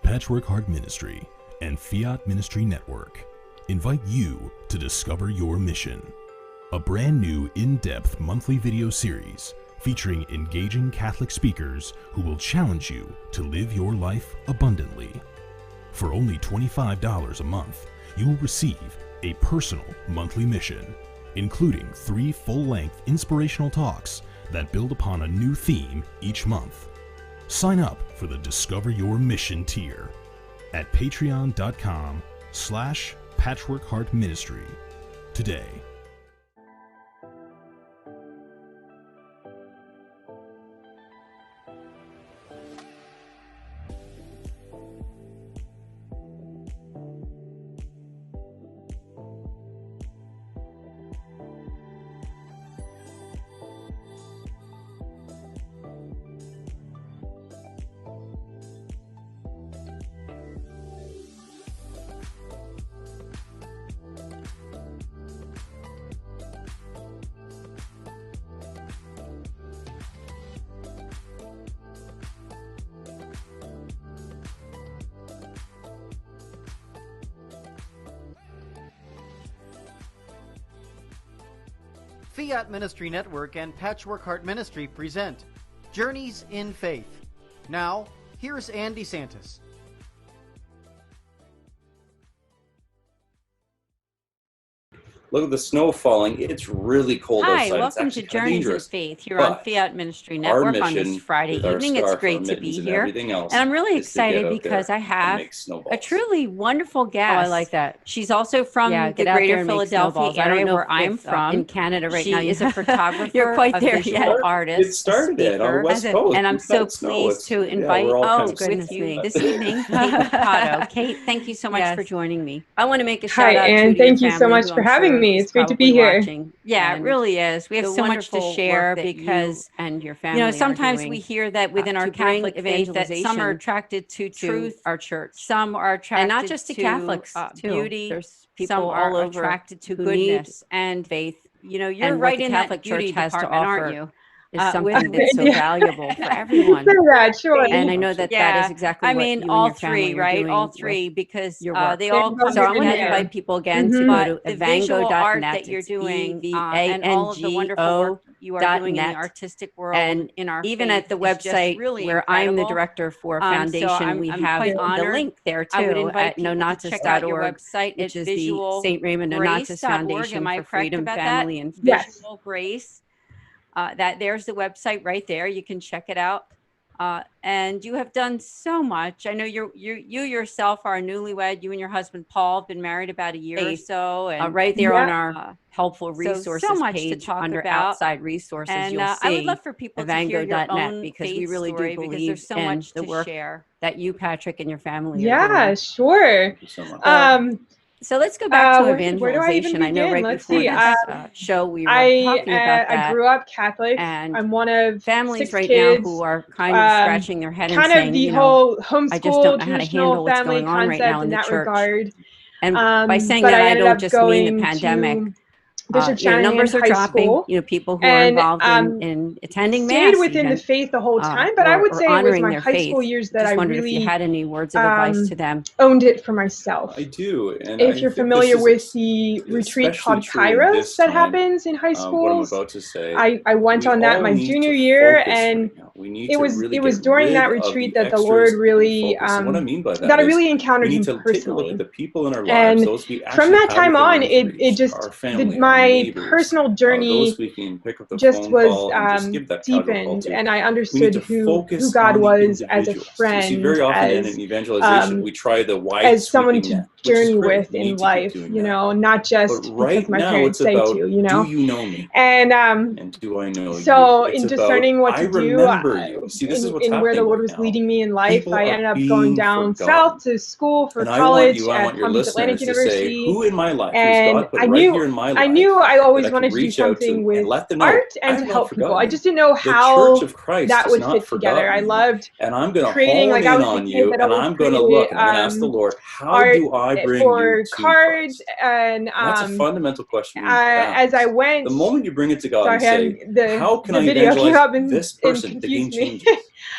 Patchwork Heart Ministry and Fiat Ministry Network invite you to discover your mission, a brand new in-depth monthly video series featuring engaging Catholic speakers who will challenge you to live your life abundantly. For only $25 a month, you will receive a personal monthly mission, including 3 full-length inspirational talks that build upon a new theme each month. Sign up for the Discover Your Mission tier at patreon.com/patchworkheartministry today. Fiat Ministry Network and Patchwork Heart Ministry present Journeys in Faith. Now, here's Andy Santis. Look at the snow falling. It's really cold outside. Hi, welcome to Journeys in Faith here on Fiat Ministry Network on this Friday evening. It's great to be here. And I'm really excited because I have a truly wonderful guest. Oh, I like that. She's also from the greater Philadelphia area where I'm from. In Canada right now. She is a photographer, You're quite there yet. Artist, it started it on the West Coast. And I'm so pleased to invite with you this evening, Kate Capato. Kate, thank you so much for joining me. I want to make a shout out to and thank you so much for having me. It's great to be here. Yeah, it really is. We have so much to share because, and your family, sometimes we hear that within our Catholic faith that some are attracted to truth, our church. Some are attracted and not just to Catholics, beauty. There's people some all are over attracted to goodness and faith. You're right in that beauty department, aren't you? Is something that's so valuable for everyone. Sure. And I know that that is exactly what you and all your family three, right? Doing all three, because they all come So I want to together. invite people again to go to evango.net that you're doing, and all of the wonderful work you are doing in the artistic world, and in our even faith at the website really where incredible. I'm the director for Foundation, we have the link there too at nonatus.org, which is the St. Raymond Nonatus Foundation for Freedom, Family, and Visual Grace. There's the website right there. You can check it out. And you have done so much. I know you yourself are a newlywed. You and your husband Paul have been married about a year or so. And right there on our helpful resources so much page to talk under about. outside resources. And you'll see I would love for people to hear your own because we really do believe so in much the work share. that you, Patrick, and your family are doing. Sure. So let's go back to evangelization. Where do I even begin? I know right Let's before see. this show we were talking about that. I grew up Catholic. And I'm one of families 6 right kids, now who are kind of scratching their head and kind saying, of the whole homeschool, I just don't know how to traditional handle what's family going on right concept now in in the that church. regard. And by saying but that, I ended don't up just mean the going pandemic. to Bishop Shanahan numbers are High dropping. School, People who are involved in attending mass. Stayed within the faith the whole time, but I would say it was my high school years that I really if you had any words of advice to them. Owned it for myself. I do. And if you're familiar with the retreat called Kairos that happens in high schools, what I'm about to say, I went on that my junior year, and it was during that retreat that the Lord really what I mean by that I really encountered Him personally. The people in our lives, and from that time on, it just my personal journey just was deepened, and I understood who God was as a friend, see, very often in evangelization, we try the wide as someone to net, journey with in life, not just because my parents say to, do you know me? And do I know you? So in discerning what to do, see, this is what's in where the Lord was leading me in life, I ended up going down south to school for college at Palm Beach Atlantic University. Who in my life? And I knew I always wanted to do something with art and to help people. I just didn't know how that would fit together. I loved creating, like I was the kid that always created ask the Lord, how do I bring for cards, and that's a fundamental question. As I went, the moment you bring it to God and say, how can I evangelize this person to gain changes?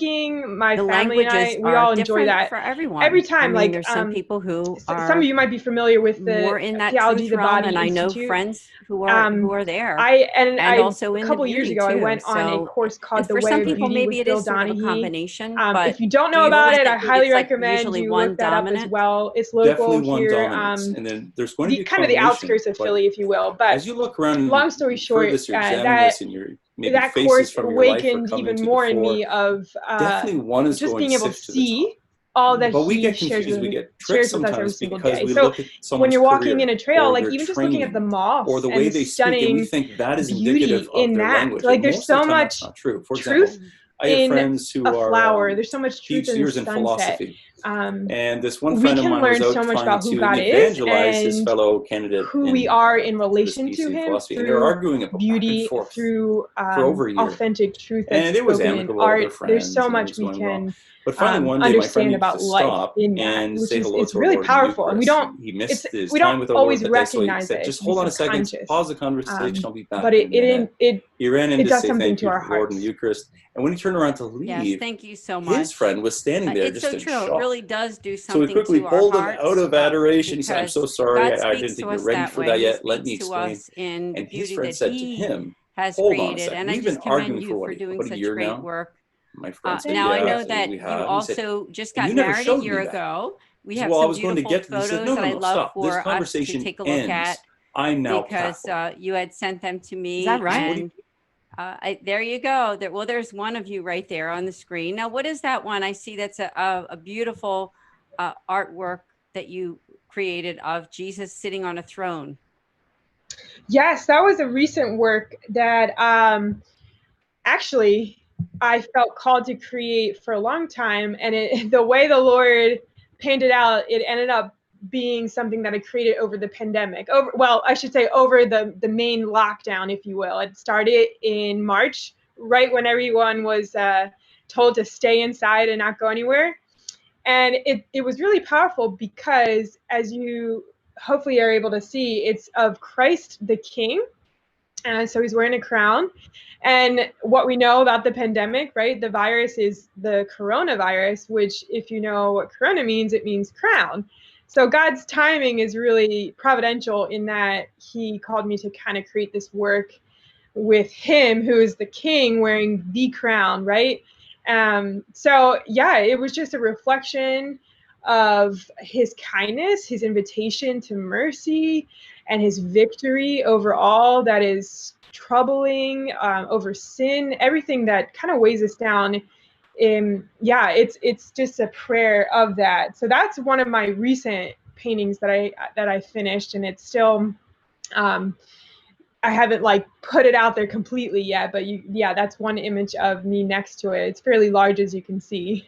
hiking. My family and I, we all enjoy that for everyone. Every time. Like there's some people who are some of you might be familiar with the more in that Theology, the Body and Institute. I know friends who are there. And also a couple years ago, I went on a course called The Way of Beauty with Bill Donahue. Combination. If you don't know about it, I highly recommend you look that up as well. It's local here. And then there's going to be kind of the outskirts of Philly, if you will. But as you look around, long story short, that course awakened even more in me of just being able to see all that but we he get shares confused. with, We get shares tricked with us every sometimes single because day. we So look at someone's when you're walking career in a trail, or like their even just looking at training the moths or the way and they speak, and we stunning think that is beauty indicative of in their that, language. like And there's most of so the time, much that's not true. For truth example, I have in friends who a are flower. There's so much truth in the PhDers in sunset. philosophy. And this one We friend of can mine was learn out so much trying about who to God is evangelize his and fellow candidate who we in are in this relation to BC him philosophy. And they were through arguing about back and beauty, forth through for over a year. authentic truth that's And it was spoken in amicable, art. they're There's friends, so and it much was we going well. can But finally, one day, my friend understand needed about to life stop in that, and which say is hello it's to our really Lord in the powerful. And Eucharist. He missed his we time don't with our always Lord that day, so he recognize said, it. just To hold be on a second, subconscious. pause the conversation, I'll be back But in a minute. He ran in it to does say something thank to you our to the Lord in the hearts. Eucharist. And when he turned around to leave, Yes, thank you so much. his friend was standing there It's just so in true. shock. It really does do So we something quickly to our pulled him hearts, out of adoration. He said, I'm because so sorry, God I speaks didn't to think you're us ready that for way. that He yet. Let me speaks to explain. us in And his beauty friend that said to He him, has hold on a created. second. And I We've been just commend arguing you for for doing about a such year great now. work. My friend said, Now I yeah, know absolutely, that we you have. He also said, just and got you never married a showed me year that. ago. We He said, have well, I some was going to beautiful get, he said, photos that no, I'd love stop. This for us to conversation take a look at, ends. I'm now because Catholic. you had sent them to me. Is that right? And there you go. Well, there's one of you right there on the screen. Now, what is that one? I see that's a beautiful artwork that you created of Jesus sitting on a throne. Yes, that was a recent work that actually I felt called to create for a long time. And the way the Lord painted out, it ended up being something that I created over the pandemic. Over the main lockdown, if you will. It started in March, right when everyone was told to stay inside and not go anywhere. And it was really powerful because, as you hopefully are able to see, it's of Christ the King. And so he's wearing a crown. And what we know about the pandemic, right? The virus is the coronavirus, which, if you know what corona means, it means crown. So God's timing is really providential in that he called me to kind of create this work with him, who is the king, wearing the crown, right? So yeah, it was just a reflection of his kindness, his invitation to mercy, and his victory over all that is troubling, over sin, everything that kind of weighs us down. It's just a prayer of that. So that's one of my recent paintings that I finished, and it's still I haven't like put it out there completely yet, but that's one image of me next to it. It's fairly large, as you can see.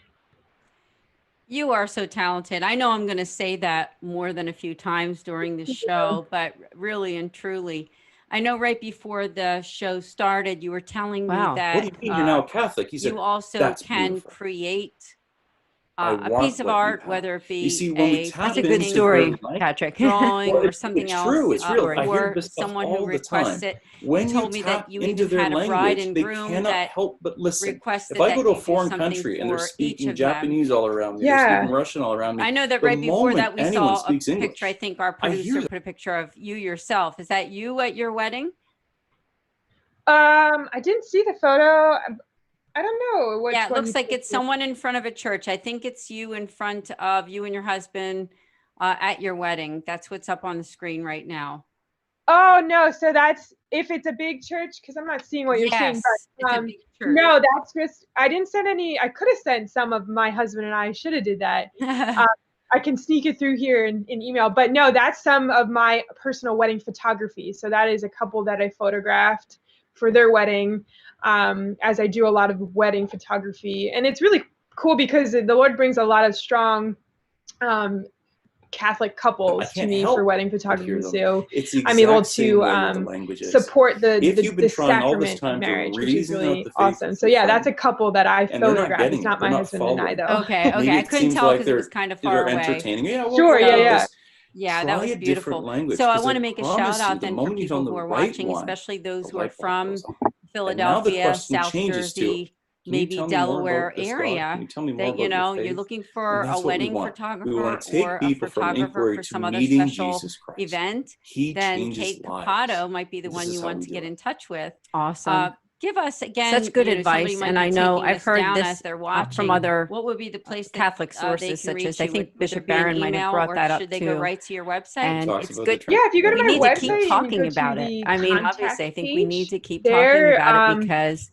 You are so talented. I know I'm going to say that more than a few times during the show, but really and truly, I know right before the show started, you were telling me that what do you mean you're now Catholic? He said, you also can create a piece of art, whether it be that's a good story, Patrick. drawing or something else. It's true. I hear this someone all who the requests time. it. When you told me that you even their had a bride language, and they groom cannot that help but listen. requested If I go to a that you do foreign something country and they're for each speaking of them. Japanese all around me, they're speaking Russian all around me. I know that the right before that we saw a speaks English, picture. I think our producer put a picture of you yourself. Is that you at your wedding? I didn't see the photo. I don't know. Yeah, it looks like it's someone in front of a church. I think it's you in front of you and your husband at your wedding. That's what's up on the screen right now. Oh, no. So that's if it's a big church, because I'm not seeing what you're seeing. But, it's a big church. No, that's just, I didn't send any. I could have sent some of my husband and I should have did that. I can sneak it through here in email. But no, that's some of my personal wedding photography. So that is a couple that I photographed for their wedding, as I do a lot of wedding photography. And it's really cool because the Lord brings a lot of strong Catholic couples to me for wedding photography. So I'm able to support the sacrament of marriage, which is really awesome. So yeah, that's a couple that I photographed. It's not my husband and I, though. Okay. I couldn't tell because it was kind of far away. Sure, Yeah, that was beautiful. So I want to make a shout out then for people who are watching, especially those who are from Philadelphia, South Jersey, maybe Delaware area, that, you're looking for a wedding photographer or a photographer for some other special event, then Kate Capato might be the one you want to get in touch with. Awesome. Give us again such good advice, and I know I've heard this from other what would be the place that, Catholic sources, such as I think Bishop Barron Barron might have brought that up too. Should they go right to your website? And it's good. Yeah, if you go to my website, we need to keep talking about it. I mean, obviously, I think we need to keep talking about it because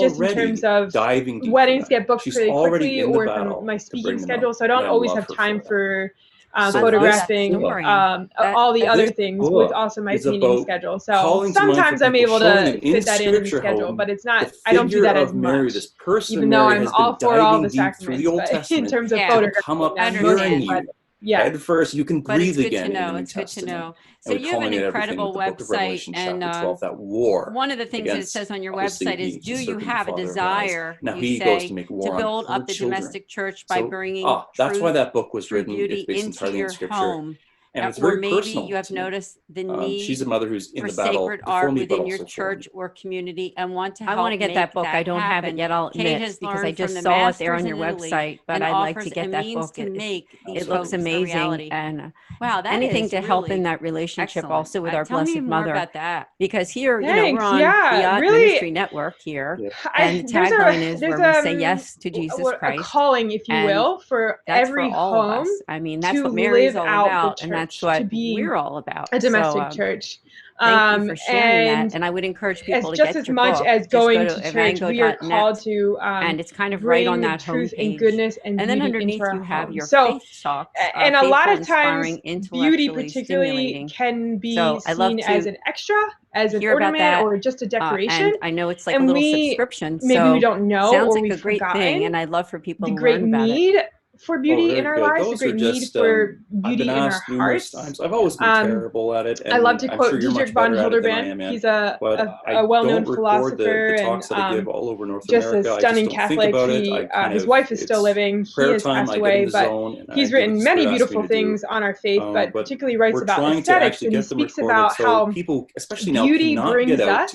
just in terms of weddings get booked pretty quickly, or from my speaking schedule. So I don't always have time for photographing all the other things with also my painting schedule. So sometimes I'm able to fit that in the schedule, but it's not, I don't do that as much, even though I'm all for all the sacraments, but in terms of photographing, yeah. Head first, you can breathe again. It's good to know. So you have an incredible website, and one of the things that it says on your website is, do you have a desire, you say, to build up the domestic church by bringing that's why that book was written. beauty into your home? And it's very maybe personal. You have noticed the need. She's a mother who's in for the battle sacred art me, within your church or community, and want to help. I want to get that book. I don't have it yet. I'll admit, because I just saw it there on your website, but I'd like to get that book. It looks amazing, and wow, anything to help in that relationship also with our Blessed Mother. About that. Because here, we're on Fiat Ministry Network here, and the tagline is where we say yes to Jesus Christ. A calling, if you will, for every home. I mean, that's what Mary's all about, and that's what we're all about. A domestic church. Thank you for sharing that, and I would encourage people to get your book. Just as much as going to church, we are called to and it's kind of right on that truth homepage. And goodness and then underneath you have your faith talks. And a lot of times, beauty particularly can be seen as an extra, as an ornament, or just a decoration. And I know it's like a little subscription. Maybe we don't know, sounds or like a great thing, and I'd love for people to learn about it. For beauty in our lives, the great need for beauty in our hearts. I've always been terrible at it. I love to quote Dietrich von Hildebrand. He's a well-known philosopher and just a stunning Catholic. His wife is still living. He has passed away, but he's written many beautiful things on our faith, but particularly writes about aesthetics, and he speaks about how beauty brings us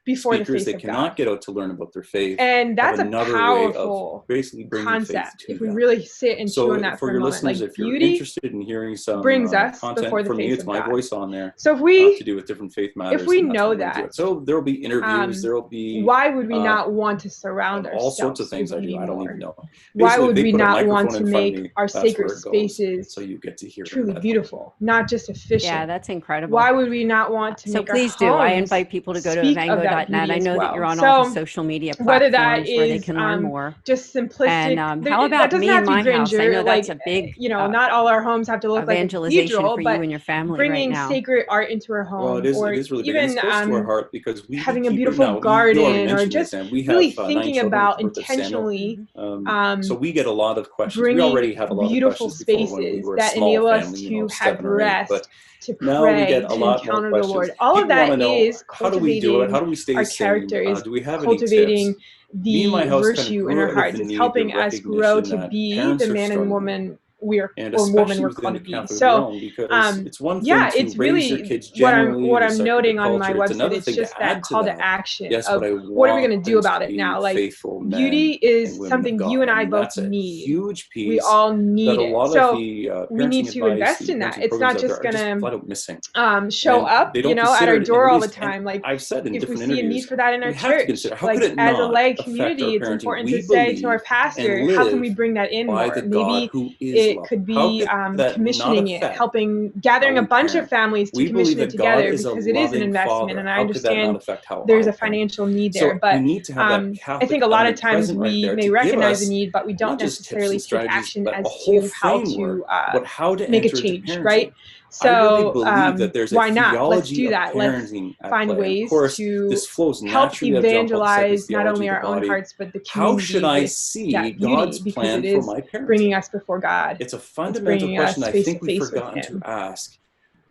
before the face they of cannot God. Get out to learn about their faith, and that's a another powerful way of basically bringing concept faith to if we them. really sit and chew on that for a moment. Listeners, like if you're beauty interested in hearing some brings us content before the from face me, it's of my God. voice on there. So if we to do with different faith matters, if we know that, so there will be interviews, there will be. Why would we not want to surround ourselves? All sorts of things I do. I don't even know. Why would we not want to make our sacred spaces so you get to hear truly beautiful, not just efficient? Yeah, that's incredible. Why would we not want to make our homes? So please do. I invite people to go to evango.net. I know that you're on all the social media platforms whether that is, where they can learn more. Just simplistic. And how about me and my house? I know that's a big, not all our homes have to look like a cathedral, for you but and your family bringing right now. Sacred art into our home, well, it is really big. It's close to our heart because we having a beautiful garden, or just really thinking about intentionally. So we get a lot of questions. Bringing we already have a lot beautiful of questions spaces that enable us to have rest. To pray, to encounter the Lord. All of that is cultivating our characters, cultivating the virtue in our hearts. It's helping us grow to be the man and woman we're called to be. So, it's really what I'm noting on my website. It's just that call to action of what are we going to do about it now? Like, beauty is something you and I both need. We all need it. So we need to invest in that. It's not just going to show up, at our door all the time. Like, if we see a need for that in our church, like as a lay community, it's important to say to our pastor, how can we bring that in more? Maybe it could be commissioning it, gathering a bunch of families to commission it together, because it is an investment, and I understand there's a financial need there. But I think a lot of times we may recognize a need, but we don't necessarily take action as to how to make a change, right? So why not? Let's do that. Let's find ways to help evangelize not only our own hearts, but the community. How should I see God's plan for my parenting? Bringing us before God. It's a fundamental question I think we've forgotten to ask.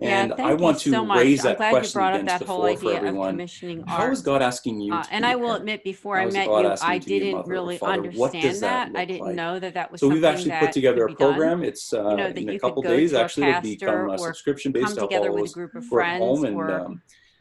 And I want to raise that question against the floor for everyone. How is God asking you to and I will admit, before I met you, I didn't really understand that. I didn't know that was something that So we've actually put together a program. It's in a couple days. Actually, it'll become a subscription-based to help all of us who are at home and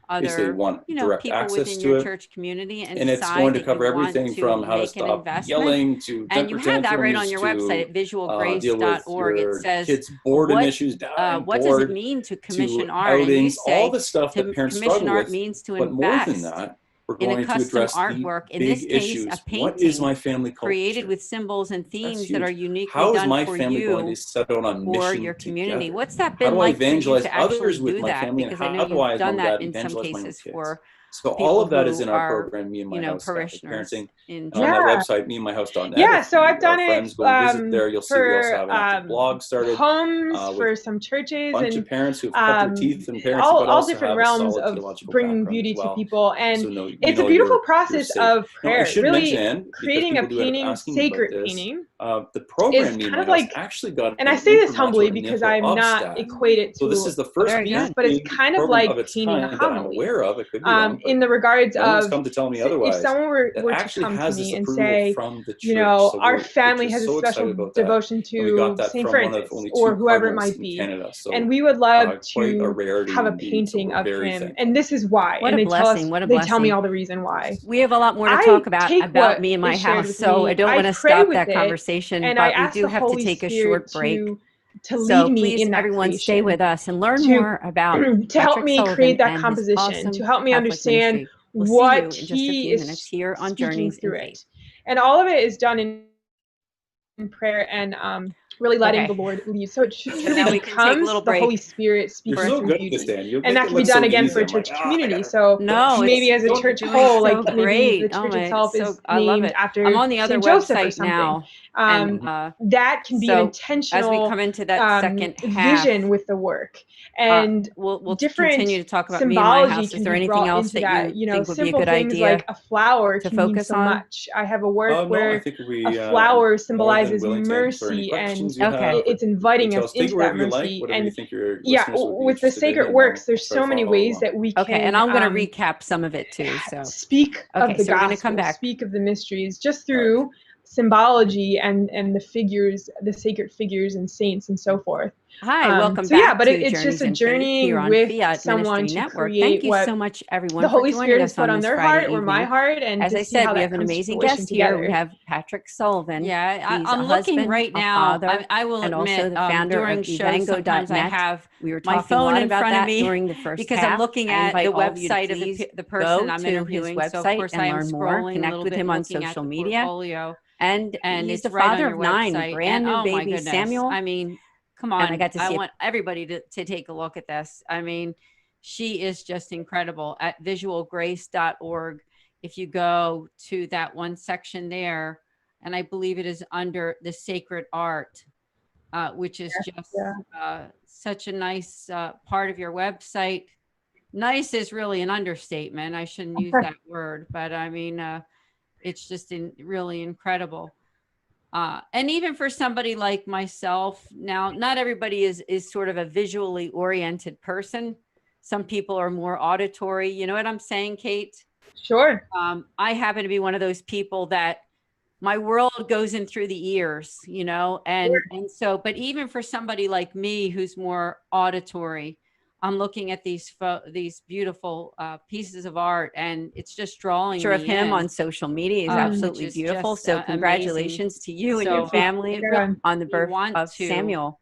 other, want direct people access within to your it. church community, and it's going to cover everything from how to stop yelling to and you have that right on your website at visualgrace.org. It says kids' boredom issues, what does it mean to commission art? Outings, and you say all the stuff that parents commission struggle art with, means to but invest more than that, we're in going a custom to address artwork, the in this big case, issues. a painting What is my family culture? created with symbols and themes that are uniquely How is done my for family you going to set out on or mission your community. together? What's that How been do I like for you evangelize to actually others with do my that? family, and Because I how know do I you've done that in evangelize some my own cases kids? for So all of that is in who our are, program, Me and My House, parishioners parenting. in On that website, meandmyhouse.net. Yeah, so I've done it friends go and visit there. You'll see we also have an active blog started. Homes for some churches, a bunch of parents who've cut their teeth, and parents all different realms of bringing beauty to people. And it's a beautiful process of prayer, really creating a painting, sacred painting, the program kind of like, actually got, and I say this humbly because I'm not equated to this is the first but it's kind of like painting a homily. Aware of. It could be wrong, in the regards of, come to tell me otherwise, if someone were to come to me and say, you know, so our family has a special devotion to St. Francis or whoever it might be, and we would love to have a painting of him, and this is why. What and a they blessing! Tell us, they tell me all the reason why. We have a lot more to talk about me and my house, so I don't want to stop that conversation, but we do have to take a short break. So please, everyone, stay with us and learn more about to help me create that composition, to help me understand what he is here on Journeys through it. And all of it is done in prayer and really letting the Lord lead. So it truly becomes the Holy Spirit speaking through you. And that can be done again for a church community. So maybe as a church whole, like maybe the church itself is named after I'm on the other website now. That can be an intentional as we come into that second half, vision with the work. And we'll different continue to talk about me and my house. Is there anything else that you think would be a good things idea like a flower to can focus mean so much. I have a work where a flower symbolizes mercy, and it's inviting us into that mercy. And with the sacred works, there's so many ways that we can. And I'm going to recap some of it too. So speak of the gospel, speak of the mysteries, just through symbology and the figures, the sacred figures and saints and so forth. Hi, welcome back. But it's just a journey here on with Fiat someone Ministry to Network. create Thank you so much, everyone, the Holy for joining Spirit us has put on their heart or my heart. And as I said, we have an amazing guest here. We have Patrick Sullivan. Yeah, I'm looking right now. I will admit, also the founder during of shows, sometimes I have my phone in front of me during the first because I'm looking at the website of the person I'm interviewing. So of course I am scrolling, connect with him on social media. And he's it's the right father on of your 9, website. brand new baby goodness. Samuel. I mean, come on. And I want everybody to take a look at this. I mean, she is just incredible. At visualgrace.org, if you go to that one section there, and I believe it is under the sacred art, which is just such a nice part of your website. Nice is really an understatement. I shouldn't use that word, but I mean, it's just really incredible. And even for somebody like myself, now, not everybody is sort of a visually oriented person. Some people are more auditory. You know what I'm saying, Kate? Sure. I happen to be one of those people that my world goes in through the ears, you know, and so, but even for somebody like me, who's more auditory, I'm looking at these beautiful pieces of art, and it's just drawing me of him in. On social media is absolutely beautiful. So congratulations to you and your family on the birth of Samuel.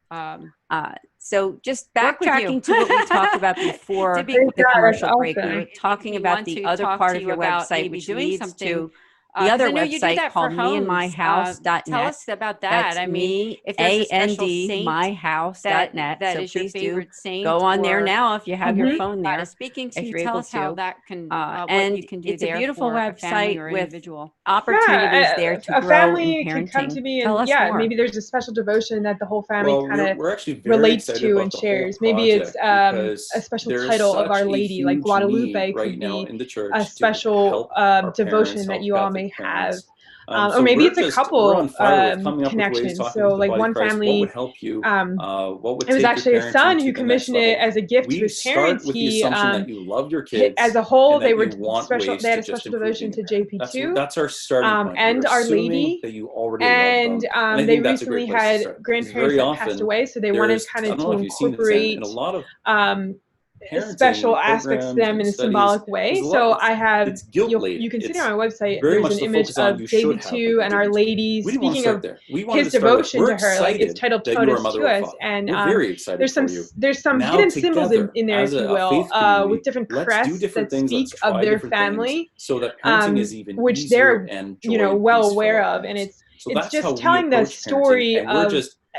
So just backtracking to what we talked about before the commercial break, we were talking about the other part of your website, which leads to the other website called meandmyhouse.net. Tell us about that. That's if there's a special saint myhouse.net. That so is your favorite saint. Go on there now if you have your phone there. Speaking to you, tell us how that can, and what you can do it's there a beautiful for website or with individual. Opportunities there to a grow family in parenting. Can come to me tell and us more. Maybe there's a special devotion that the whole family kind of relates to and shares. Maybe it's a special title of Our Lady, like Guadalupe could be a special devotion that you all may have. Or maybe it's a couple connections. So like one family, it was actually a son who commissioned it as a gift to his parents. He, as a whole, they had a special devotion to JP2. That's our starting point. And Our Lady. And they recently had grandparents that passed away, so they wanted kind of to incorporate special aspects to them in a symbolic way. So I have, you can see it on my website, there's an image of JB2 and Our Lady speaking of his devotion to her, like it's titled Totus Tuus, and there's some hidden symbols in there, if you will, with different crests that speak of their family, which they're well aware of, and it's just telling the story of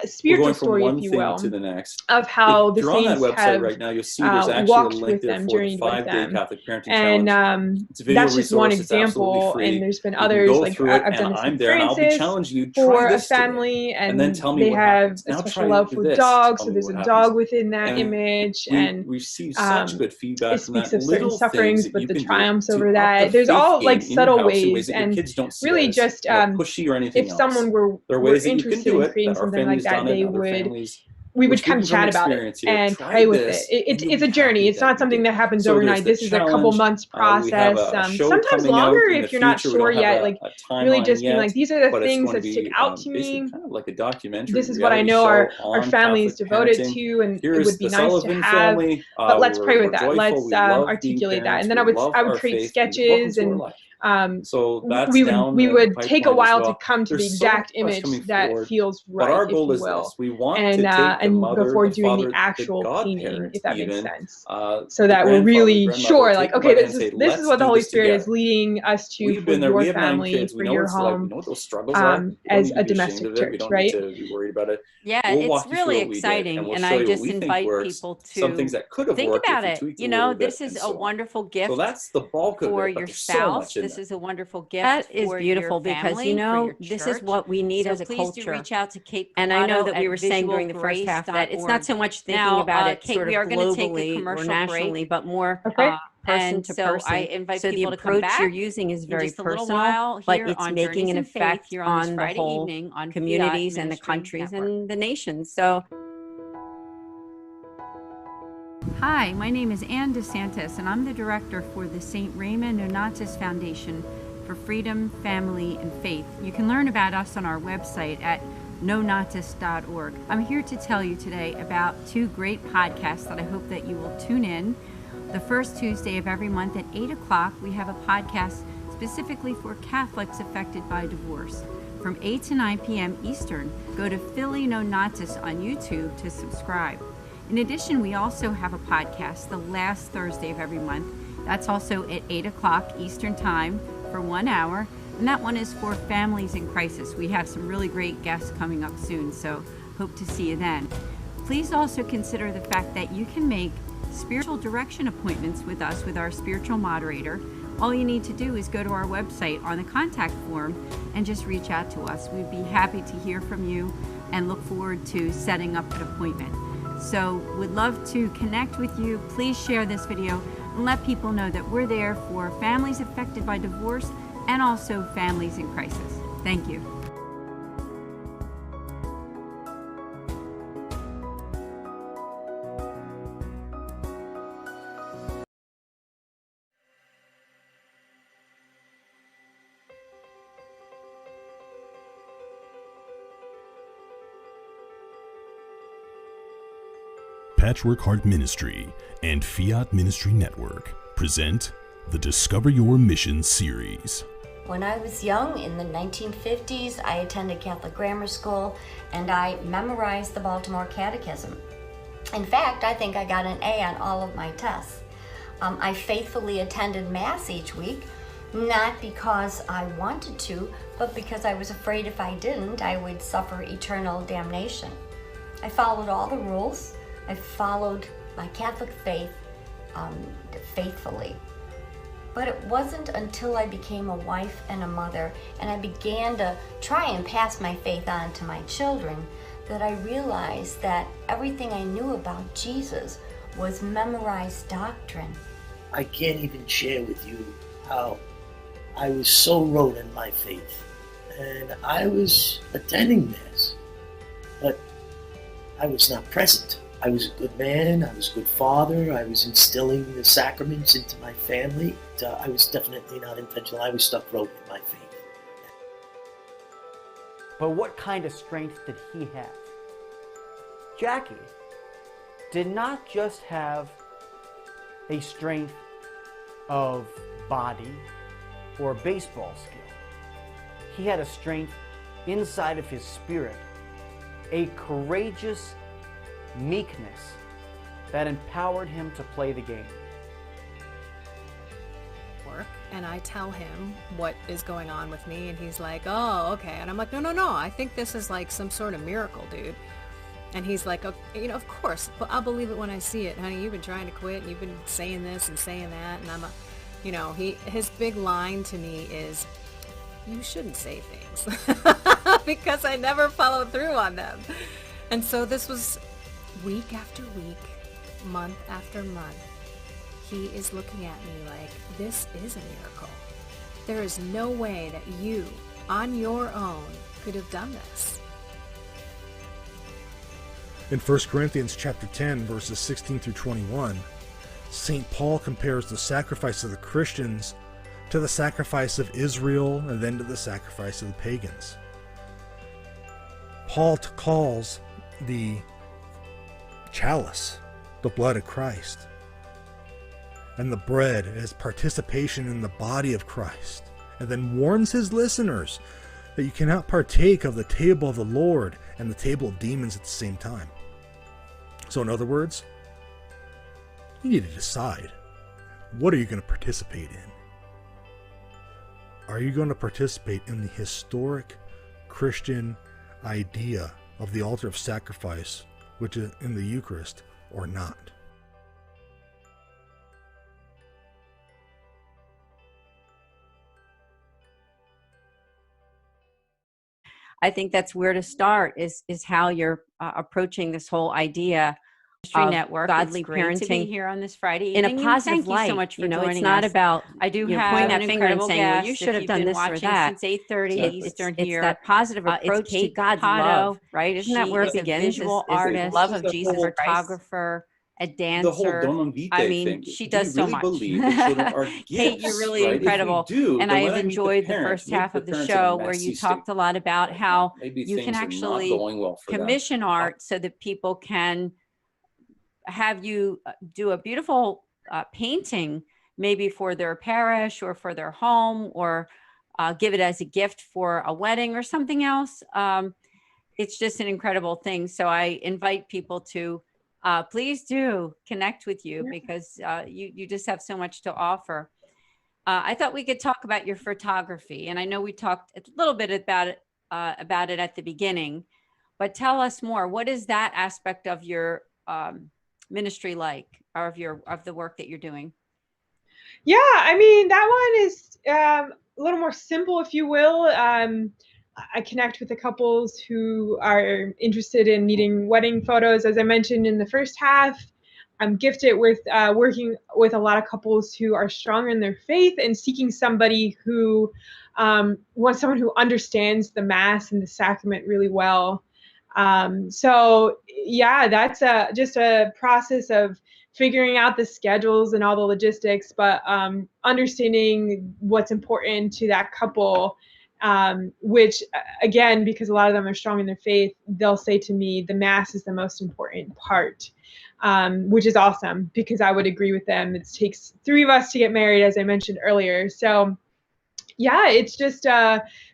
spiritual story, if you will, to the next. of how if the you're saints on that website have right now, you'll see there's actually walked a link with there them, for the journeyed with 5-day them. Catholic Parenting And Challenge. It's a video that's just one resource. It's absolutely example. free. And there's been You can others, go like through it, I've done and this I'm with there, and I'll be Francis challenging you. for Try a this today, family, and then tell me they what have happens. a Now special try love to for do this. dogs, Tell so me there's what a happens. dog within that And image, we and receive such good feedback it from that. speaks of certain Little sufferings, things that but you the can do triumphs to over up that. the There's faith all like game in your subtle house in ways ways, that your and kids don't see really as, just pushy or anything if else. someone There are were ways that you can interested do in it, creating that our something like family's that, done it, they and other would. families. We would We're come speaking from chat about it experience here. and Try pray with this, it. and you'll It's a be journey. happy It's that not you something did. that happens So there's overnight. the This is a couple challenge. months We have process. a show Sometimes coming out longer in the if you're not future. We sure don't yet. have Like a really timeline just being yet, like, these are the but it's things going to that stick be out to basically me. kind of like a documentary This is what I reality know show our on family is Catholic devoted parenting. to, and it Here's would be the nice to Sullivan have. family. But let's pray with We're that. joyful. Let's We love being articulate that. parents. And then We love I would our create faith. Welcome sketches, to our and life. So that's we down would the take a pipeline as while to well. come to the There's so exact much image coming that forward. feels But right, our if goal you is will. this. We want to take the And mother, before the doing the father, actual the cleaning, godparent if that makes even, sense, the so that we're grandfather, really grandmother, sure, take like, them okay, by the hand and say, this is let's what the do Holy this Spirit is together. leading us to We've for been there. We your have 9 family, kids. for We know your what it's like. We home, know what those struggles are. We don't as need to a be ashamed domestic of it. We church, don't right? need to be worried about it. Yeah, We'll it's walk you through really what we did, exciting. and we'll And show I you what just we think invite works, people some to things that could have think worked about if we it. tweaked a You little know, bit, this is and a so on. wonderful So gift that's the bulk of for it, but your there's so much spouse. in This there. is a wonderful gift That is for beautiful your because, family, for your this is church. what we need So as a please do culture. reach out to Kate And I know Capato that we at were saying during the first half that it's not so visualgrace.org. much thinking Now, about it Kate, sort of we are going to take a globally or commercial nationally, break. but more Okay. person And to so I person. invite So the people to come approach you're back using is in very just a little personal, while but here it's on making Journeys an in Faith effect here on this on the Friday whole evening on communities Fiat and the Ministry countries Network. and the nations. So Hi, my name is Ann DeSantis, and I'm the director for the St. Raymond Nonatus Foundation for Freedom, Family, and Faith. You can learn about us on our website at nonatus.org. I'm here to tell you today about 2 great podcasts that I hope that you will tune in. The first Tuesday of every month at 8 o'clock, we have a podcast specifically for Catholics affected by divorce. From 8 to 9 p.m. Eastern, go to Philly Nonatus on YouTube to subscribe. In addition, we also have a podcast the last Thursday of every month. That's also at 8 o'clock Eastern Time for 1 hour. And that one is for families in crisis. We have some really great guests coming up soon, so hope to see you then. Please also consider the fact that you can make spiritual direction appointments with us, with our spiritual moderator. All you need to do is go to our website on the contact form and just reach out to us. We'd be happy to hear from you and look forward to setting up an appointment. So we'd love to connect with you. Please share this video and let people know that we're there for families affected by divorce and also families in crisis. Thank you. Patchwork Heart Ministry and Fiat Ministry Network present the Discover Your Mission series. When I was young, in the 1950s, I attended Catholic grammar school and I memorized the Baltimore Catechism. In fact, I think I got an A on all of my tests. I faithfully attended Mass each week, not because I wanted to, but because I was afraid if I didn't, I would suffer eternal damnation. I followed all the rules. I followed my Catholic faith faithfully. But it wasn't until I became a wife and a mother and I began to try and pass my faith on to my children that I realized that everything I knew about Jesus was memorized doctrine. I can't even share with you how I was so rooted in my faith. And I was attending Mass, but I was not present. I was a good man, I was a good father, I was instilling the sacraments into my family. I was definitely not intentional. I was stuck rooted in my faith. But what kind of strength did he have? Jackie did not just have a strength of body or baseball skill. He had a strength inside of his spirit, a courageous meekness that empowered him to play the game. Network, and I tell him what is going on with me, and he's like, oh, okay. And I'm like, no, I think this is like some sort of miracle, dude. And he's like, oh, you know, of course, but I'll believe it when I see it. Honey, you've been trying to quit, and you've been saying this and saying that, and I'm a, you know, his big line to me is, you shouldn't say things, because I never follow through on them. And so this was week after week, month after month. He is looking at me like, this is a miracle. There is no way that you, on your own, could have done this. In 1 Corinthians chapter 10, verses 16 through 21, St. Paul compares the sacrifice of the Christians to the sacrifice of Israel and then to the sacrifice of the pagans. Paul calls the chalice the blood of Christ, and the bread as participation in the body of Christ, and then warns his listeners that you cannot partake of the table of the Lord and the table of demons at the same time. So in other words, you need to decide, what are you going to participate in? Are you going to participate in the historic Christian idea of the altar of sacrifice, which is in the Eucharist, or not? I think that's where to start is how you're approaching this whole idea of Network. Godly it's great parenting to be here on this Friday in evening. a positive Thank light. you so much for joining it's not us. about I do have pointing that an finger and incredible saying, well, guest. you should have If done you've been this or watching that. since 8:30 Eastern It's here. that positive approach to Kate God's Capato. love, right? Isn't that where it She is begins? a visual artist, love of Jesus Christ. photographer, a dancer. The whole Don Vitae I mean, thing. she Do you does so really much. believe that children are gifts, Kate, you're really right? incredible. If we do, and then I when have I meet enjoyed the parent, first maybe half the of the parents in a show where you messy talked state. a lot about how Maybe you can things are not actually going well for them. commission art so that people can have you do a beautiful painting, maybe for their parish or for their home, or give it as a gift for a wedding or something else. It's just an incredible thing. So I invite people to please do connect with you, because you just have so much to offer. I thought we could talk about your photography, and I know we talked a little bit about it at the beginning, but tell us more. What is that aspect of your ministry like, or of the work that you're doing? Yeah, I mean, that one is a little more simple, if you will. I connect with the couples who are interested in needing wedding photos. As I mentioned in the first half, I'm gifted with working with a lot of couples who are strong in their faith and seeking somebody who wants someone who understands the Mass and the sacrament really well. So yeah, that's just a process of figuring out the schedules and all the logistics, but understanding what's important to that couple, which again, because a lot of them are strong in their faith, they'll say to me, the Mass is the most important part, which is awesome, because I would agree with them. It takes 3 of us to get married, as I mentioned earlier. So yeah, it's just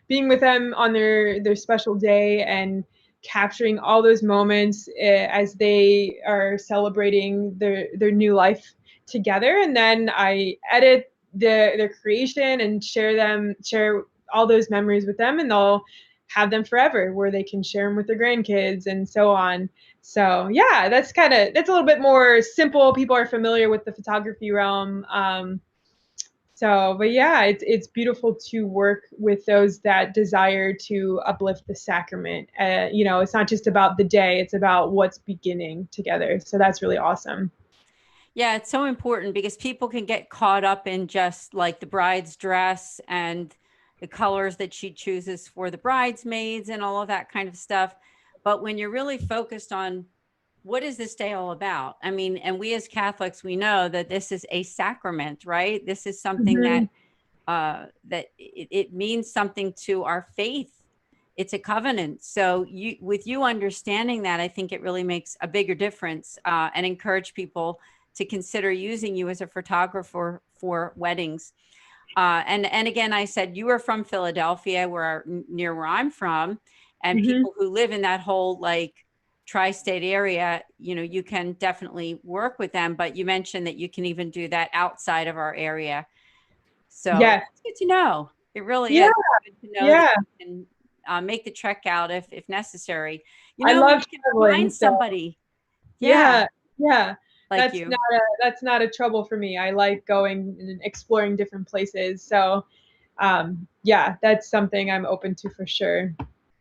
being with them on their special day and capturing all those moments as they are celebrating their new life together. And then I edit their creation and share all those memories with them, and they'll have them forever, where they can share them with their grandkids and so on. So yeah, that's a little bit more simple. People are familiar with the photography realm. But yeah, it's beautiful to work with those that desire to uplift the sacrament. It's not just about the day, it's about what's beginning together. So that's really awesome. Yeah, it's so important, because people can get caught up in just like the bride's dress and the colors that she chooses for the bridesmaids and all of that kind of stuff. But when you're really focused on, what is this day all about? I mean, and we as Catholics, we know that this is a sacrament, right? This is something that it means something to our faith. It's a covenant. So with you understanding that, I think it really makes a bigger difference, and encourage people to consider using you as a photographer for weddings. And again, I said you are from Philadelphia, near where I'm from, and people who live in that whole tri-state area, you can definitely work with them. But you mentioned that you can even do that outside of our area. So it's good to know. It really is good to know that you can make the trek out if necessary. You know, I love traveling, find somebody. Yeah. Like that's not a trouble for me. I like going and exploring different places. So that's something I'm open to for sure.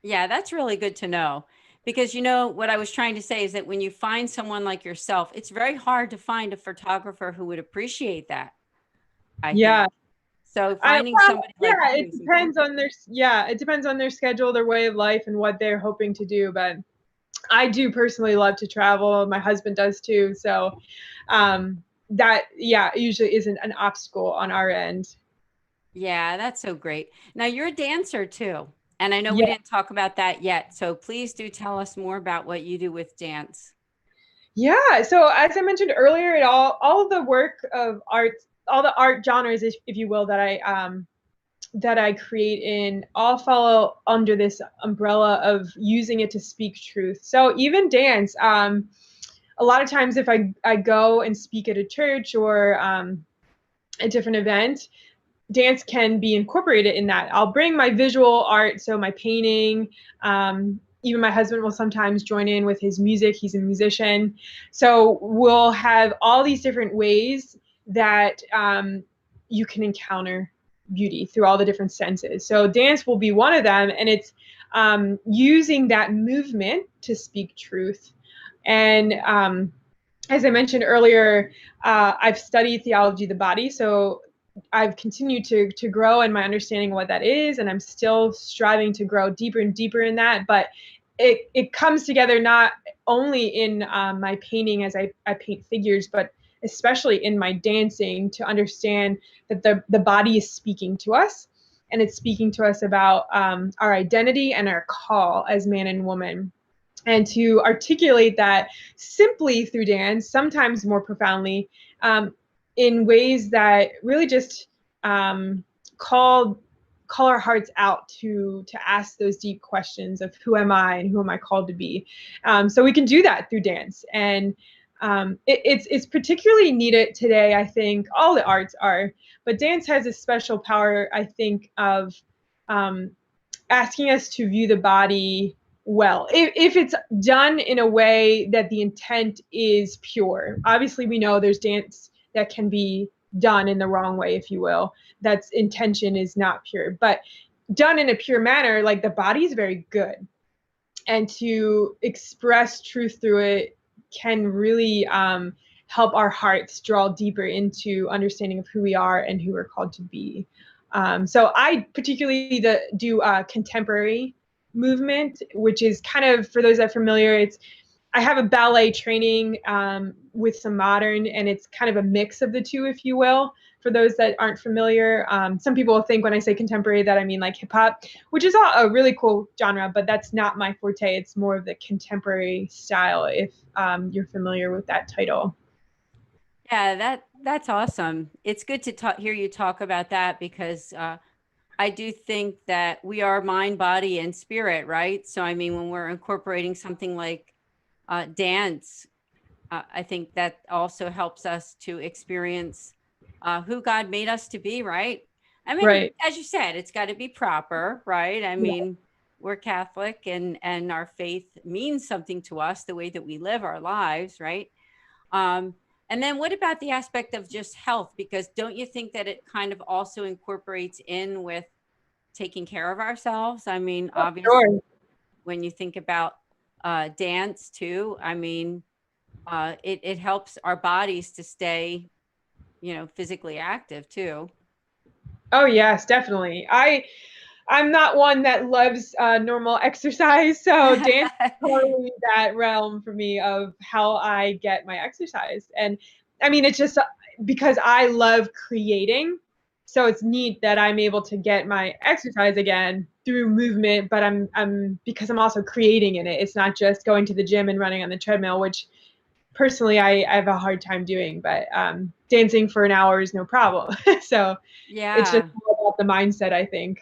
Yeah, that's really good to know. Because, you know, what I was trying to say is that when you find someone like yourself, it's very hard to find a photographer who would appreciate that. I think. So finding somebody like you it depends on it depends on their schedule, their way of life, and what they're hoping to do. But I do personally love to travel. My husband does too. So that usually isn't an obstacle on our end. Yeah, that's so great. Now you're a dancer too. And I know we didn't talk about that yet. So please do tell us more about what you do with dance. Yeah. So as I mentioned earlier, all of the work of art, all the art genres, if you will, that I create in all follow under this umbrella of using it to speak truth. So even dance, a lot of times if I go and speak at a church or a different event, dance can be incorporated in that. I'll bring my visual art, so my painting, even my husband will sometimes join in with his music. He's a musician. So we'll have all these different ways that you can encounter beauty through all the different senses. So dance will be one of them, and it's using that movement to speak truth. And as I mentioned earlier, I've studied theology of the body, so I've continued to grow in my understanding of what that is, and I'm still striving to grow deeper and deeper in that. But it comes together not only in my painting as I paint figures, but especially in my dancing, to understand that the body is speaking to us, and it's speaking to us about our identity and our call as man and woman. And to articulate that simply through dance, sometimes more profoundly, in ways that really just call our hearts out to ask those deep questions of who am I and who am I called to be. So we can do that through dance, and it's particularly needed today. I think all the arts are, but dance has a special power, I think, of asking us to view the body well, if it's done in a way that the intent is pure. Obviously, we know there's dance that can be done in the wrong way, if you will. That's intention is not pure, but done in a pure manner, like the body is very good. And to express truth through it can really help our hearts draw deeper into understanding of who we are and who we're called to be. So I particularly do contemporary movement, which is kind of, for those that are familiar, I have a ballet training with some modern, and it's kind of a mix of the two, if you will, for those that aren't familiar. Some people will think when I say contemporary that I mean like hip hop, which is a really cool genre, but that's not my forte. It's more of the contemporary style, if you're familiar with that title. Yeah, that's awesome. It's good to hear you talk about that, because I do think that we are mind, body, and spirit, right? So, I mean, when we're incorporating something like dance, I think that also helps us to experience who God made us to be, right? I mean, as you said, it's got to be proper, right? I mean, we're Catholic, and our faith means something to us, the way that we live our lives, right? And then what about the aspect of just health? Because don't you think that it kind of also incorporates in with taking care of ourselves? I mean, obviously, when you think about dance too, I mean, it helps our bodies to stay, physically active too. Oh, yes, definitely. I'm not one that loves normal exercise, so dance is totally that realm for me of how I get my exercise. And I mean, it's just because I love creating, so it's neat that I'm able to get my exercise again through movement, but I'm because I'm also creating in it. It's not just going to the gym and running on the treadmill, which personally I have a hard time doing, but dancing for an hour is no problem. So yeah, it's just all about the mindset, I think.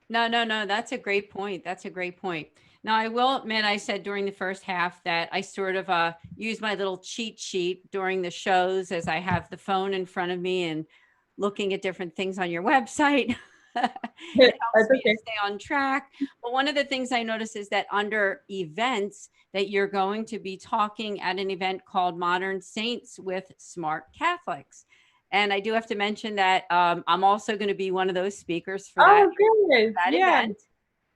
No, that's a great point. That's a great point. Now, I will admit, I said during the first half that I sort of use my little cheat sheet during the shows, as I have the phone in front of me, and looking at different things on your website. It helps me to stay on track. But one of the things I noticed is that under events that you're going to be talking at an event called Modern Saints with Smart Catholics. And I do have to mention that I'm also going to be one of those speakers for that event.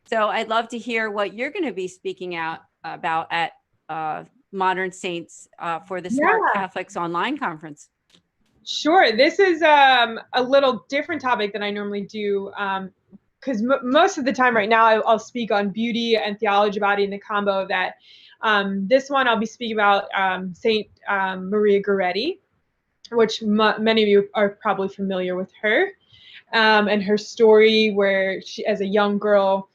So I'd love to hear what you're going to be speaking out about at Modern Saints for the Smart Catholics online conference. Sure. This is a little different topic than I normally do, because most of the time right now I'll speak on beauty and theology, body, and the combo of that. This one I'll be speaking about Saint Maria Goretti, which many of you are probably familiar with her, and her story where she, as a young girl,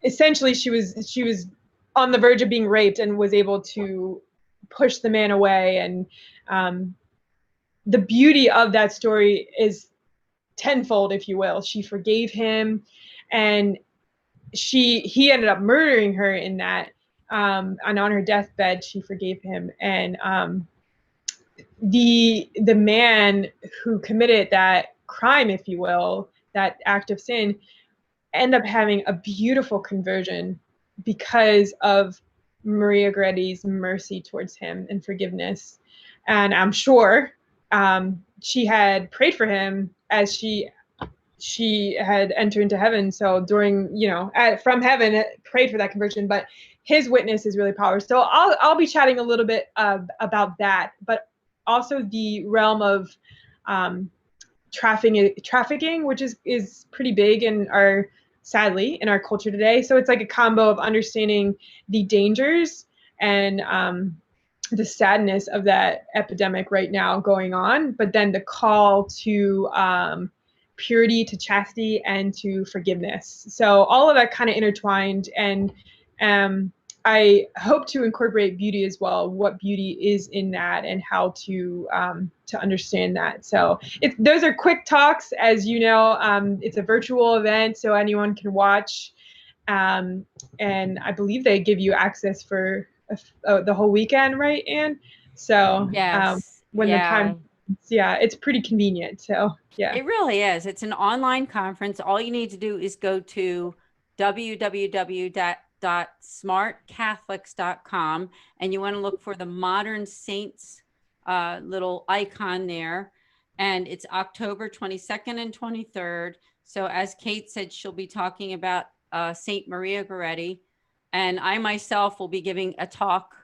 essentially she was on the verge of being raped and was able to push the man away. And the beauty of that story is tenfold, if you will. She forgave him, and he ended up murdering her in that, and on her deathbed she forgave him. And the man who committed that crime, if you will, that act of sin, ended up having a beautiful conversion because of Maria Goretti's mercy towards him and forgiveness. And I'm sure she had prayed for him as she had entered into heaven. So during, from heaven, prayed for that conversion. But his witness is really powerful. So I'll be chatting a little bit about that, but also the realm of trafficking, which is pretty big sadly in our culture today. So it's like a combo of understanding the dangers and the sadness of that epidemic right now going on, but then the call to purity, to chastity, and to forgiveness. So all of that kind of intertwined, and I hope to incorporate beauty as well, what beauty is in that and how to understand that. So those are quick talks, as you know. It's a virtual event, so anyone can watch. And I believe they give you access for the whole weekend, right, Anne? So yes. The time, it's pretty convenient. So yeah, it really is. It's an online conference. All you need to do is go to www.smartcatholics.com, and you want to look for the Modern Saints little icon there. And it's October 22nd and 23rd. So as Kate said, she'll be talking about Saint Maria Goretti, and I myself will be giving a talk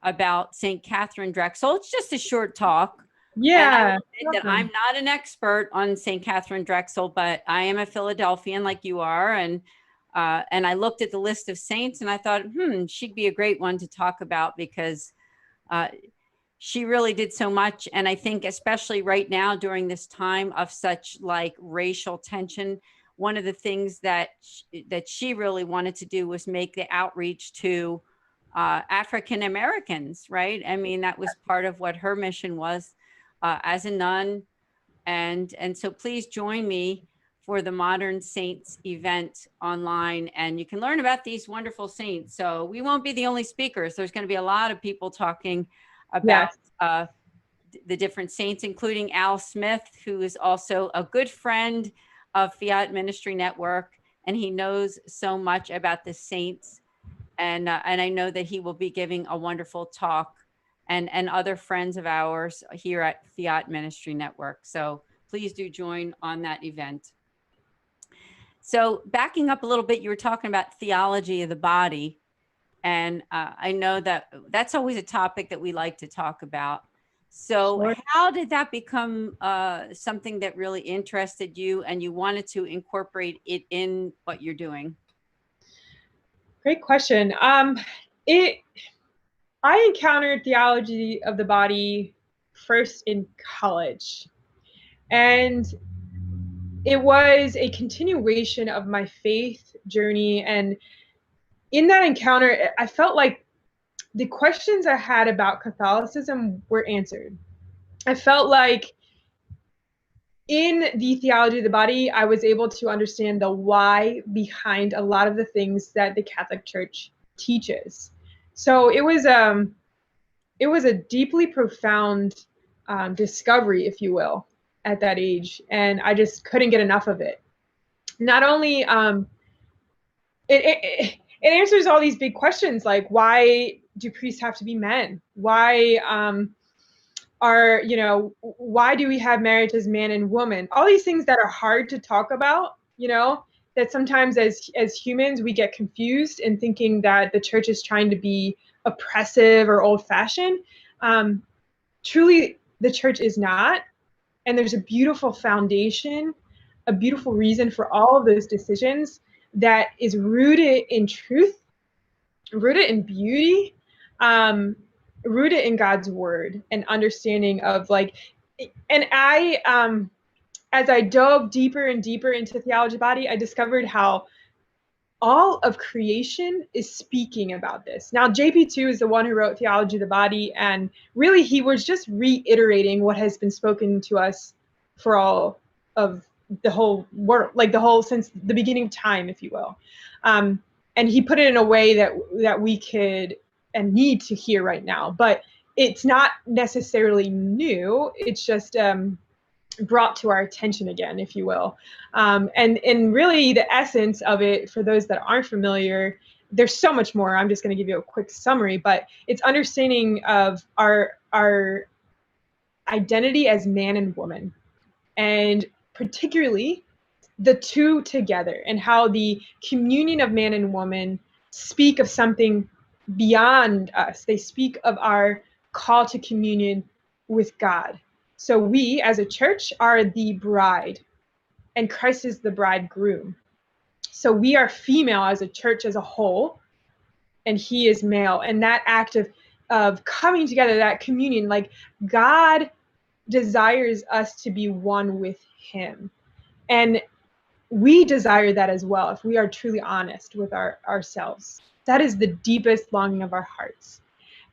about Saint Catherine Drexel. It's just a short talk. Yeah. And that I'm not an expert on Saint Catherine Drexel, but I am a Philadelphian like you are, and I looked at the list of saints and I thought, she'd be a great one to talk about, because she really did so much. And I think especially right now during this time of such like racial tension, one of the things that she really wanted to do was make the outreach to African Americans, right? I mean, that was part of what her mission was as a nun. And so please join me for the Modern Saints event online, and you can learn about these wonderful saints. So we won't be the only speakers. There's going to be a lot of people talking about the different saints, including Al Smith, who is also a good friend of Fiat Ministry Network, and he knows so much about the saints. And I know that he will be giving a wonderful talk, and other friends of ours here at Fiat Ministry Network. So please do join on that event. So backing up a little bit, you were talking about theology of the body. And I know that that's always a topic that we like to talk about. So how did that become something that really interested you and you wanted to incorporate it in what you're doing? Great question. I encountered theology of the body first in college, and it was a continuation of my faith journey. And in that encounter, I felt like the questions I had about Catholicism were answered. I felt like in the theology of the body, I was able to understand the why behind a lot of the things that the Catholic Church teaches. So it was a deeply profound discovery, if you will, at that age. And I just couldn't get enough of it. Not only, it answers all these big questions, like why do priests have to be men? Why why do we have marriage as man and woman? All these things that are hard to talk about, that sometimes as humans we get confused in thinking that the church is trying to be oppressive or old-fashioned. Truly, the church is not. And there's a beautiful foundation, a beautiful reason for all of those decisions that is rooted in truth, rooted in beauty, rooted in God's word and understanding of and I, as I dove deeper and deeper into theology body, I discovered how all of creation is speaking about this. Now, JP2 is the one who wrote Theology of the Body, and really he was just reiterating what has been spoken to us for all of the whole world, since the beginning of time, if you will. And he put it in a way that we could and need to hear right now. But it's not necessarily new. It's just brought to our attention again, if you will. And really the essence of it, for those that aren't familiar, there's so much more. I'm just going to give you a quick summary, but it's understanding of our identity as man and woman, and particularly the two together, and how the communion of man and woman speak of something beyond us. They speak of our call to communion with God. So we, as a church, are the bride, and Christ is the bridegroom. So we are female as a church as a whole, and he is male. And that act of coming together, that communion, like God desires us to be one with him. And we desire that as well, if we are truly honest with ourselves. That is the deepest longing of our hearts.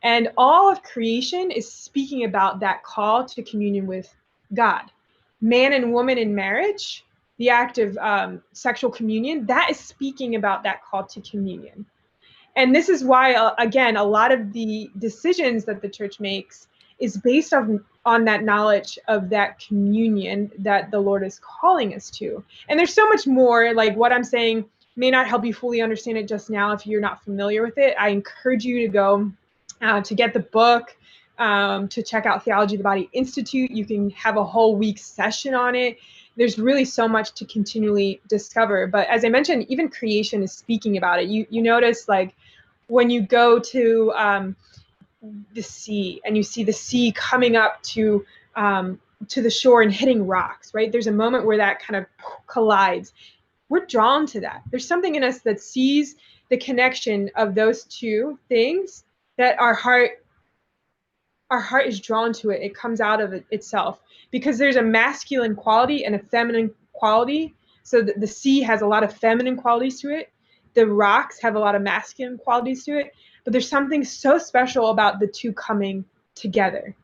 And all of creation is speaking about that call to communion with God. Man and woman in marriage, the act of sexual communion, that is speaking about that call to communion. And this is why, again, a lot of the decisions that the church makes is based on that knowledge of that communion that the Lord is calling us to. And there's so much more, like what I'm saying may not help you fully understand it just now if you're not familiar with it. I encourage you to go to get the book, to check out Theology of the Body Institute. You can have a whole week session on it. There's really so much to continually discover. But as I mentioned, even creation is speaking about it. You notice, like, when you go to the sea and you see the sea coming up to the shore and hitting rocks, right? There's a moment where that kind of collides. We're drawn to that. There's something in us that sees the connection of those two things, that our heart is drawn to it. It comes out of itself, because there's a masculine quality and a feminine quality. So the sea has a lot of feminine qualities to it. The rocks have a lot of masculine qualities to it. But there's something so special about the two coming together.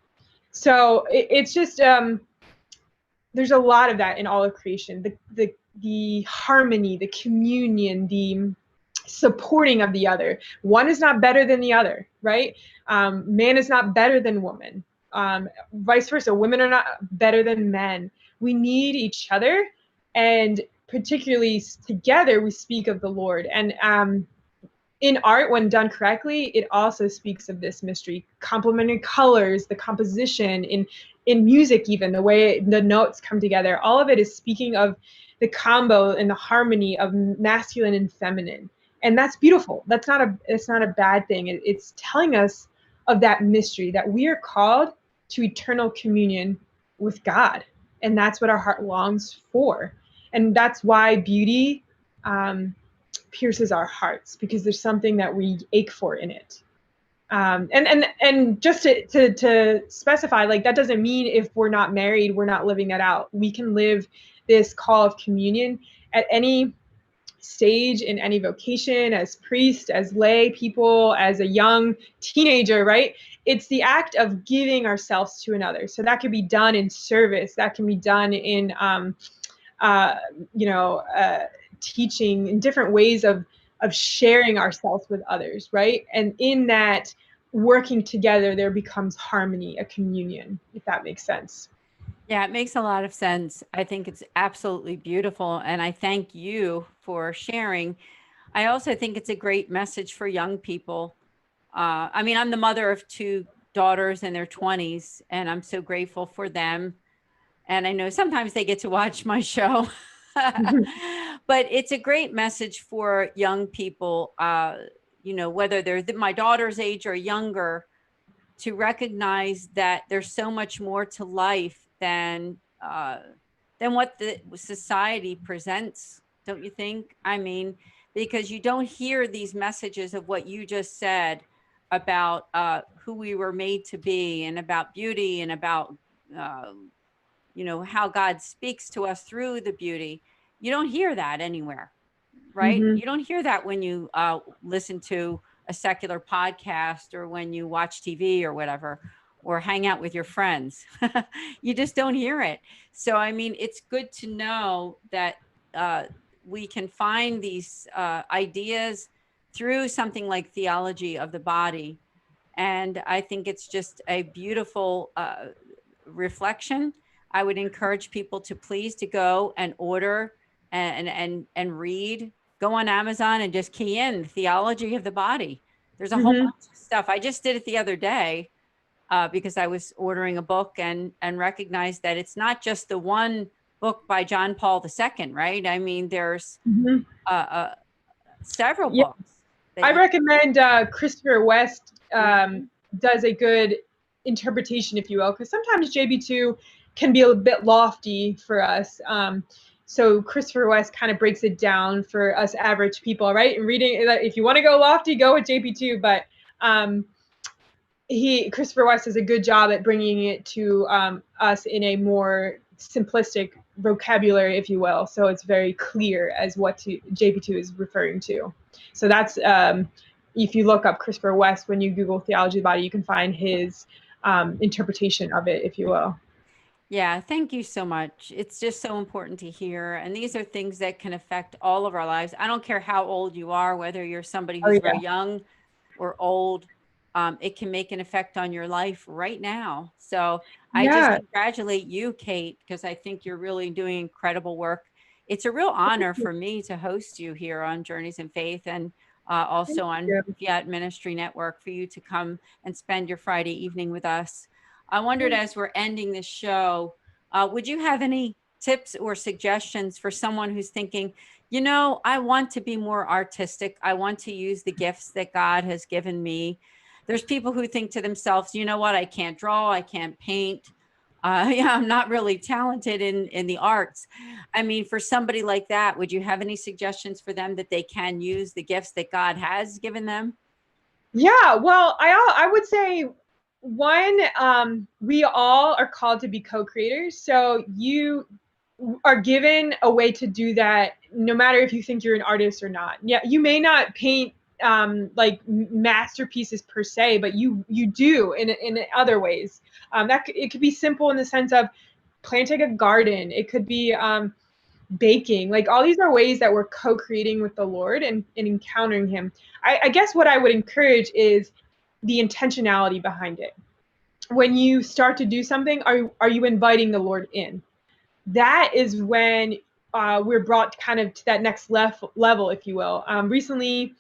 So it's just, there's a lot of that in all of creation. The harmony, the communion, the supporting of the other. One is not better than the other, right? Man is not better than woman. Vice versa. Women are not better than men. We need each other, and particularly together we speak of the Lord. And in art, when done correctly, it also speaks of this mystery. Complementary colors, the composition, in music, even the way the notes come together, all of it is speaking of the combo and the harmony of masculine and feminine. And that's beautiful. It's not a bad thing. It's telling us of that mystery, that we are called to eternal communion with God. And that's what our heart longs for. And that's why beauty pierces our hearts, because there's something that we ache for in it. And just to specify, like, that doesn't mean if we're not married, we're not living that out. We can live this call of communion at any stage, in any vocation, as priest, as lay people, as a young teenager, right? It's the act of giving ourselves to another. So that can be done in service. That can be done in, teaching, in different ways of sharing ourselves with others, right? And in that, working together, there becomes harmony, a communion, if that makes sense. Yeah, it makes a lot of sense. I think it's absolutely beautiful. And I thank you for sharing. I also think it's a great message for young people. I mean, I'm the mother of 2 daughters in their 20s, and I'm so grateful for them. And I know sometimes they get to watch my show, but it's a great message for young people, you know, whether they're my daughter's age or younger, to recognize that there's so much more to life than what the society presents, don't you think? I mean, because you don't hear these messages of what you just said about who we were made to be, and about beauty, and about you know, how God speaks to us through the beauty. You don't hear that anywhere, right? You don't hear that when you listen to a secular podcast, or when you watch TV or whatever, or hang out with your friends. You just don't hear it. So, I mean, it's good to know that we can find these ideas through something like Theology of the Body. And I think it's just a beautiful reflection. I would encourage people to please to go and order and read. Go on Amazon and just key in Theology of the Body. There's a whole bunch of stuff. I just did it the other day because I was ordering a book and recognized that it's not just the one book by John Paul II, right? I mean, there's several books. I recommend Christopher West does a good interpretation, if you will, because sometimes JB2 can be a bit lofty for us. So Christopher West kind of breaks it down for us average people, right? And reading, if you want to go lofty, go with JP2. But Christopher West does a good job at bringing it to us in a more simplistic vocabulary, if you will. So it's very clear as what JP2 is referring to. So that's if you look up Christopher West, when you Google Theology of the Body, you can find his interpretation of it, if you will. Yeah, thank you so much. It's just so important to hear. And these are things that can affect all of our lives. I don't care how old you are, whether you're somebody who's very young or old, it can make an effect on your life right now. So I just congratulate you, Kate, because I think you're really doing incredible work. It's a real honor for me to host you here on Journeys in Faith, and also on Fiat Ministry Network, for you to come and spend your Friday evening with us. I wondered, as we're ending this show, would you have any tips or suggestions for someone who's thinking, you know, I want to be more artistic. I want to use the gifts that God has given me. There's people who think to themselves, you know what, I can't draw, I can't paint. I'm not really talented in the arts. I mean, for somebody like that, would you have any suggestions for them that they can use the gifts that God has given them? Yeah, well, I would say, one, we all are called to be co-creators. So you are given a way to do that, no matter if you think you're an artist or not. Yeah, you may not paint like masterpieces per se, but you do in other ways. It could be simple in the sense of planting a garden. It could be baking. Like, all these are ways that we're co-creating with the Lord and encountering him. I guess what I would encourage is the intentionality behind it. When you start to do something, are you inviting the Lord in? That is when we're brought kind of to that next level, if you will. Recently,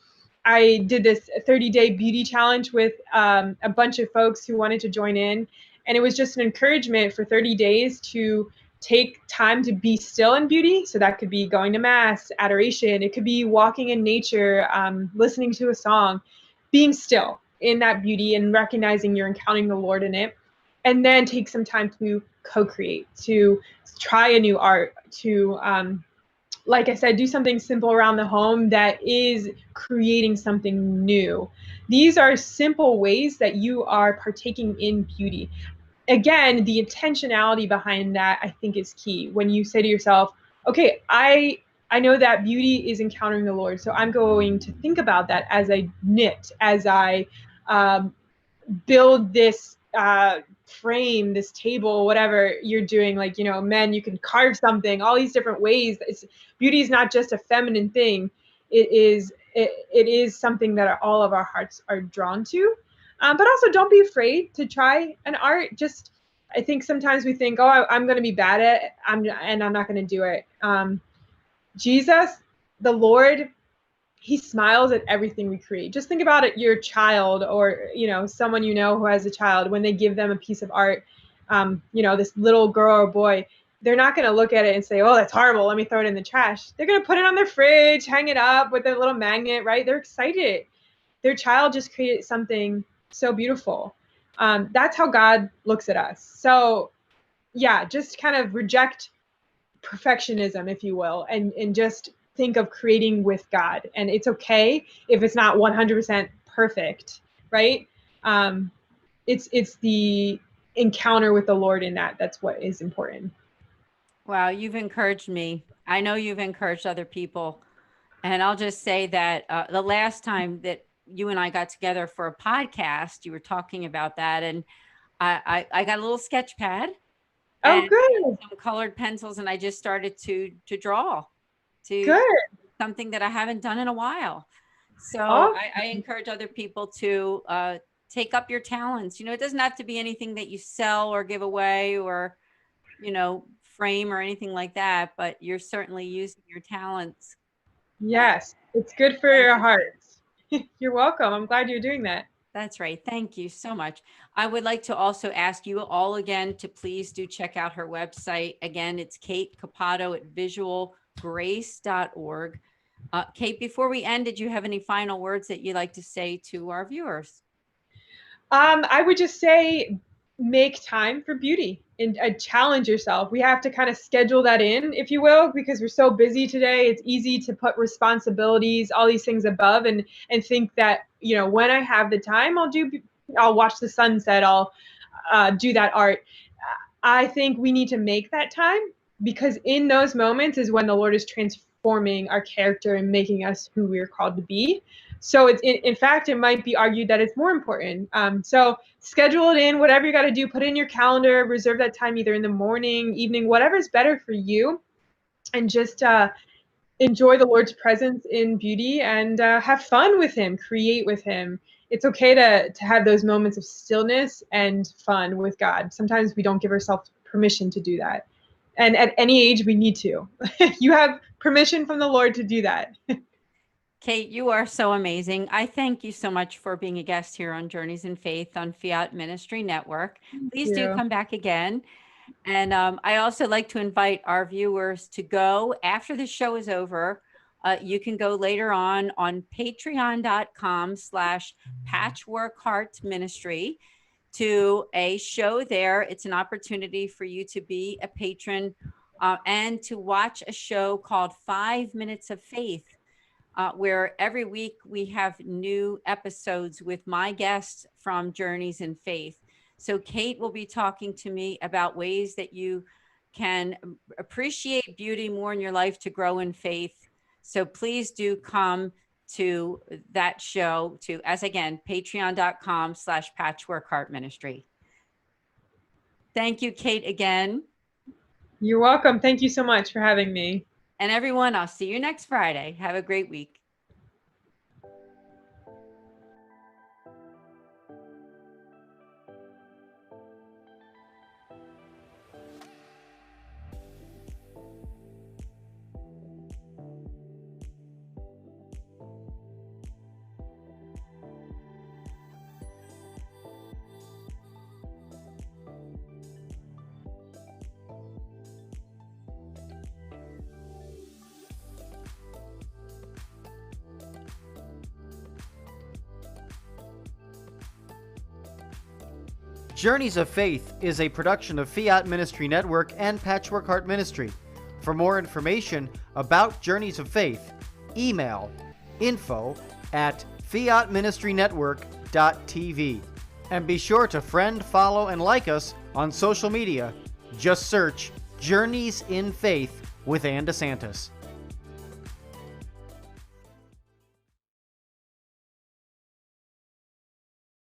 I did this 30-day beauty challenge with a bunch of folks who wanted to join in. And it was just an encouragement for 30 days to take time to be still in beauty. So that could be going to mass, adoration. It could be walking in nature, listening to a song, being still in that beauty and recognizing you're encountering the Lord in it. And then take some time to co-create, to try a new art, to, like I said, do something simple around the home that is creating something new. These are simple ways that you are partaking in beauty. Again, the intentionality behind that, I think, is key. When you say to yourself, okay, I know that beauty is encountering the Lord, so I'm going to think about that as I knit, as I build this frame, this table, whatever you're doing. Like, you know, men, you can carve something, all these different ways. Beauty is not just a feminine thing. It is something that all of our hearts are drawn to. But also don't be afraid to try an art. Just, I think sometimes we think, oh, I'm going to be bad at it, and I'm not going to do it. Jesus, the Lord, he smiles at everything we create. Just think about it, your child, or, someone who has a child, when they give them a piece of art, this little girl or boy, they're not going to look at it and say, oh, that's horrible, let me throw it in the trash. They're going to put it on their fridge, hang it up with a little magnet, right? They're excited. Their child just created something so beautiful. That's how God looks at us. So yeah, just kind of reject perfectionism, if you will, and just think of creating with God. And it's okay if it's not 100% perfect, right? It's the encounter with the Lord in that's what is important. Wow, you've encouraged me. I know you've encouraged other people. And I'll just say that the last time that you and I got together for a podcast, you were talking about that. And I got a little sketch pad. Oh, good. Some colored pencils, and I just started to draw good. Something that I haven't done in a while. So I encourage other people to take up your talents. It doesn't have to be anything that you sell or give away or, frame or anything like that, but you're certainly using your talents. Yes, it's good for your heart. You're welcome. I'm glad you're doing that. That's right. Thank you so much. I would like to also ask you all again to please do check out her website. Again, it's Kate Capato at visualgrace.org. Kate, before we end, did you have any final words that you'd like to say to our viewers? I would just say, make time for beauty and challenge yourself. We have to kind of schedule that in, if you will, because we're so busy today. It's easy to put responsibilities, all these things above, and think that, when I have the time, I'll watch the sunset, I'll do that art. I think we need to make that time, because in those moments is when the Lord is transforming our character and making us who we're called to be. So it's in fact, it might be argued that it's more important. So schedule it in, whatever you got to do, put it in your calendar, reserve that time either in the morning, evening, whatever's better for you, and just enjoy the Lord's presence in beauty and have fun with him, create with him. It's okay to have those moments of stillness and fun with God. Sometimes we don't give ourselves permission to do that. And at any age, we need to. You have permission from the Lord to do that. Kate, you are so amazing. I thank you so much for being a guest here on Journeys in Faith on Fiat Ministry Network. Please do come back again. And I also like to invite our viewers to go after the show is over. You can go later on patreon.com/patchworkheartministry to a show there. It's an opportunity for you to be a patron and to watch a show called 5 Minutes of Faith. Where every week we have new episodes with my guests from Journeys in Faith. So Kate will be talking to me about ways that you can appreciate beauty more in your life to grow in faith. So please do come to that show again, patreon.com/patchworkheartministry. Thank you, Kate, again. You're welcome. Thank you so much for having me. And everyone, I'll see you next Friday. Have a great week. Journeys of Faith is a production of Fiat Ministry Network and Patchwork Heart Ministry. For more information about Journeys of Faith, email info@fiatministrynetwork.tv. And be sure to friend, follow, and like us on social media. Just search Journeys in Faith with Ann DeSantis.